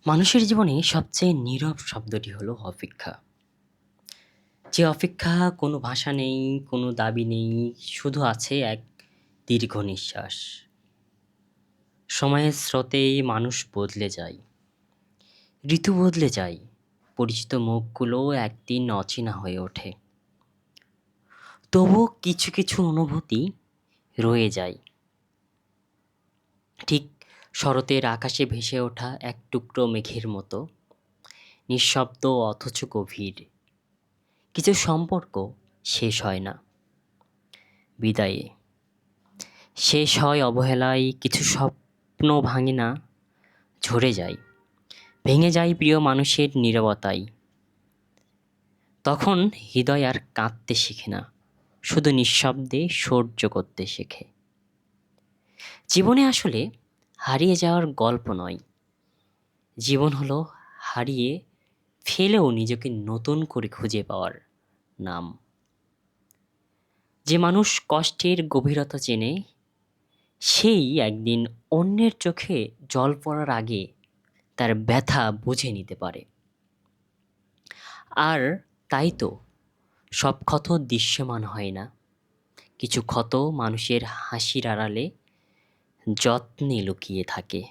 মানুষের জীবনে সবচেয়ে নীরব শব্দটি হলো অপেক্ষা। যে অপেক্ষা কোনো ভাষা নেই, কোনো দাবি নেই, শুধু আছে এক দীর্ঘ নিঃশ্বাস। সময়ের স্রোতেই মানুষ বদলে যায়, ঋতু বদলে যায়, পরিচিত মুখগুলো একদিন অচেনা হয়ে ওঠে। তবুও কিছু কিছু অনুভূতি রয়ে যায়, ঠিক শরতের আকাশে ভেসে ওঠা এক টুকরো মেঘের মতো, নিঃশব্দ অথচ গভীর। কিছু সম্পর্ক শেষ হয় না বিদায়ে, শেষ হয় অবহেলায়। কিছু স্বপ্ন ভাঙে না, ঝরে যায়, ভেঙে যায় প্রিয় মানুষের নীরবতায়। তখন হৃদয় আর কাঁদতে শেখে না, শুধু নিঃশব্দে সহ্য করতে শেখে। জীবনে আসলে হারিয়ে যাওয়ার গল্প নয়, জীবন হলো হারিয়ে ফেলেও নিজেকে নতুন করে খুঁজে পাওয়ার নাম। যে মানুষ কষ্টের গভীরতা চেনে, সেই একদিন অন্যের চোখে জল পড়ার আগে তার ব্যথা বুঝে নিতে পারে। আর তাই তো সব ক্ষত দৃশ্যমান হয় না, কিছু ক্ষত মানুষের হাসির আড়ালে যত্নে লুকিয়ে থাকে।